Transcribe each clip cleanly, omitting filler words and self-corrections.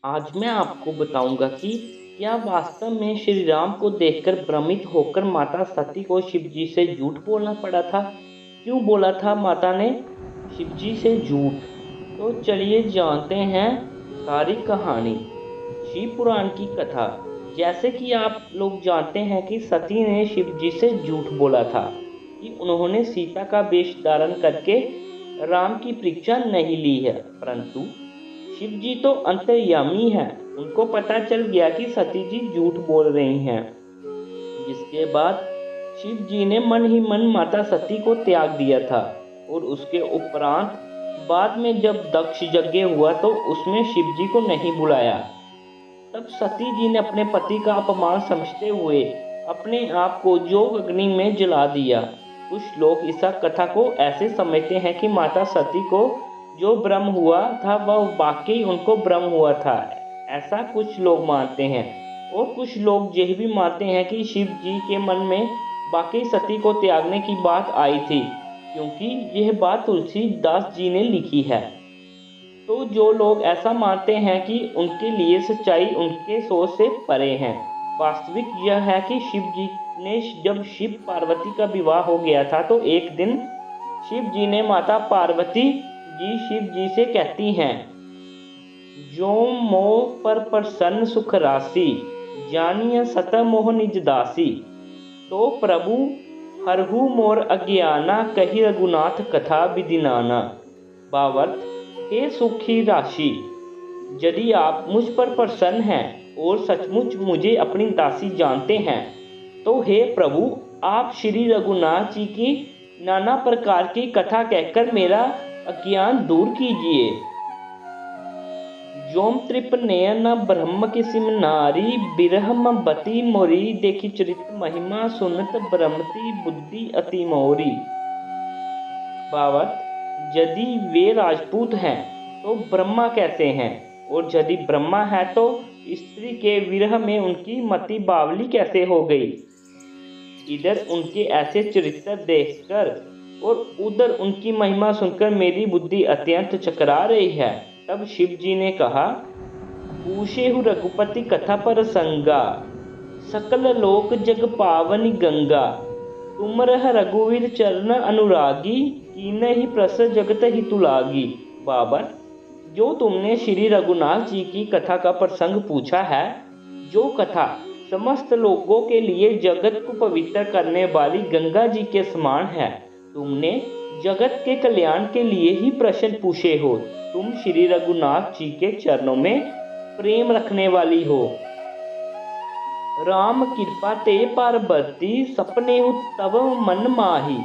आज मैं आपको बताऊंगा कि क्या वास्तव में श्री राम को देखकर भ्रमित होकर माता सती को शिव जी से झूठ बोलना पड़ा था। क्यों बोला था माता ने शिव जी से झूठ? तो चलिए जानते हैं सारी कहानी। शिव पुराण की कथा। जैसे कि आप लोग जानते हैं कि सती ने शिव जी से झूठ बोला था कि उन्होंने सीता का वेश धारण करके राम की परीक्षा नहीं ली है, परंतु शिव जी तो अंतर्यामी हैं। उनको पता चल गया कि सती जी झूठ बोल रही हैं, जिसके बाद शिव जी ने मन ही मन माता सती को त्याग दिया था। और उसके उपरांत बाद में जब दक्ष यज्ञ हुआ तो उसमें शिव जी को नहीं बुलाया। तब सती जी ने अपने पति का अपमान समझते हुए अपने आप को जोग अग्नि में जला दिया। कुछ लोग इस कथा को ऐसे समझते हैं कि माता सती को जो भ्रम हुआ था वह वाकई उनको भ्रम हुआ था, ऐसा कुछ लोग मानते हैं। और कुछ लोग यह भी मानते हैं कि शिव जी के मन में वाकई सती को त्यागने की बात आई थी, क्योंकि यह बात तुलसीदास जी ने लिखी है। तो जो लोग ऐसा मानते हैं कि उनके लिए सच्चाई उनके सोच से परे है। वास्तविक यह है कि शिव जी ने जब शिव पार्वती का विवाह हो गया था तो एक दिन शिव जी ने माता पार्वती जी शिव जी से कहती हैं, जो मोह पर प्रसन्न सुख राशि, जानिय सत मोह निज दासी। तो प्रभु हरहु मोर अज्ञाना, कही रघुनाथ कथा विदिनाना। भावार्थ, हे सुखी राशि, यदि आप मुझ पर प्रसन्न हैं और सचमुच मुझे अपनी दासी जानते हैं तो हे प्रभु, आप श्री रघुनाथ जी की नाना प्रकार की कथा कहकर मेरा अज्ञान दूर कीजिए। जोम त्रिप नयन ब्रह्म किसिम नारी, बिरहम बती मोरी, देखी चरित महिमा सुनत ब्रह्मति बुद्धि अति मोरी। भावार्थ, यदि वे राजपूत हैं तो ब्रह्मा कैसे हैं, और यदि ब्रह्मा है तो स्त्री के विरह में उनकी मति बावली कैसे हो गई। इधर उनके ऐसे चरित्र देखकर और उधर उनकी महिमा सुनकर मेरी बुद्धि अत्यंत चकरा रही है। तब शिव जी ने कहा, पूछेहु रघुपति कथा पर संगा, सकल लोक जग पावनी गंगा। तुम रह रघुवीर चरण अनुरागी, कीन्ह ही प्रस जगत हितु लागी। बाबर, जो तुमने श्री रघुनाथ जी की कथा का प्रसंग पूछा है, जो कथा समस्त लोगों के लिए जगत को पवित्र करने वाली गंगा जी के समान है, तुमने जगत के कल्याण के लिए ही प्रश्न पूछे हो। तुम श्री रघुनाथ जी के चरणों में प्रेम रखने वाली हो। राम कृपा ते पार्वती, सपने तव मन माही।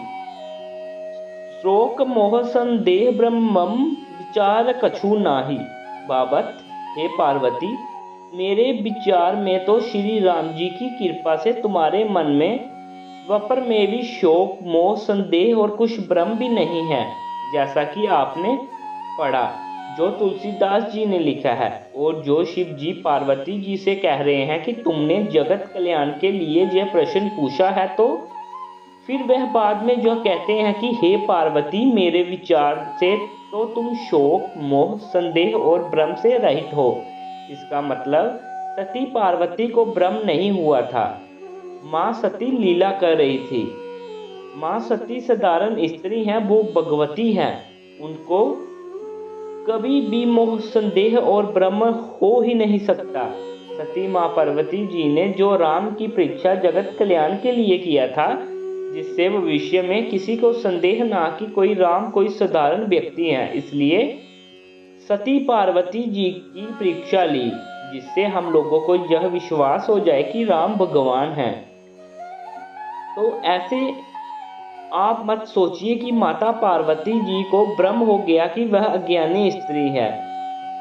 शोक मोह संदेह ब्रह्मम, विचार कछु नाही। बाबत, हे पार्वती, मेरे विचार में तो श्री राम जी की कृपा से तुम्हारे मन में स्वपर में भी शोक मोह संदेह और कुछ भ्रम भी नहीं है, जैसा कि आपने पढ़ा, जो तुलसीदास जी ने लिखा है। और जो शिव जी पार्वती जी से कह रहे हैं कि तुमने जगत कल्याण के लिए यह प्रश्न पूछा है, तो फिर वह बाद में जो कहते हैं कि हे पार्वती, मेरे विचार से तो तुम शोक मोह संदेह और भ्रम से रहित हो। इसका मतलब सती पार्वती को भ्रम नहीं हुआ था। माँ सती लीला कर रही थी। माँ सती साधारण स्त्री हैं, वो भगवती हैं। उनको कभी भी मोह संदेह और भ्रम हो ही नहीं सकता। सती माँ पार्वती जी ने जो राम की परीक्षा जगत कल्याण के लिए किया था, जिससे भविष्य में किसी को संदेह ना कि कोई राम कोई साधारण व्यक्ति है, इसलिए सती पार्वती जी की परीक्षा ली, जिससे हम लोगों को यह विश्वास हो जाए कि राम भगवान हैं। तो ऐसे आप मत सोचिए कि माता पार्वती जी को भ्रम हो गया कि वह अज्ञानी स्त्री है।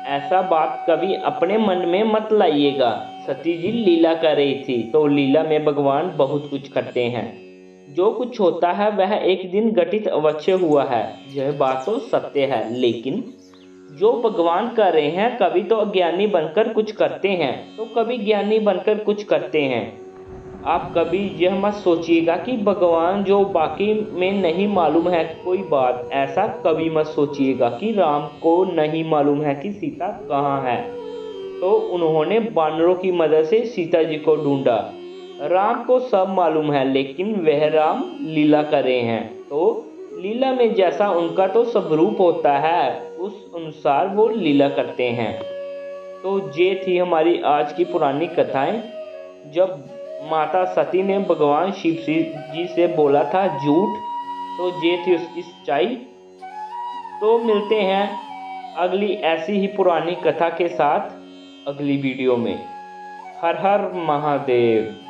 ऐसा बात कभी अपने मन में मत लाइएगा। सती जी लीला कर रही थी, तो लीला में भगवान बहुत कुछ करते हैं। जो कुछ होता है वह एक दिन घटित अवश्य हुआ है, यह बात तो सत्य है। लेकिन जो भगवान कर रहे हैं, कभी तो अज्ञानी बनकर कुछ करते हैं तो कभी ज्ञानी बनकर कुछ करते हैं। आप कभी यह मत सोचिएगा कि भगवान जो बाकी में नहीं मालूम है कोई बात, ऐसा कभी मत सोचिएगा कि राम को नहीं मालूम है कि सीता कहाँ है। तो उन्होंने बानरों की मदद से सीता जी को ढूंढा। राम को सब मालूम है, लेकिन वह राम लीला कर रहे हैं, तो लीला में जैसा उनका तो स्वरूप होता है उस अनुसार वो लीला करते हैं। तो ये थी हमारी आज की पुरानी कथाएं। जब माता सती ने भगवान शिव जी से बोला था झूठ, तो ये थी उसकी सच्चाई। तो मिलते हैं अगली ऐसी ही पुरानी कथा के साथ अगली वीडियो में। हर हर महादेव।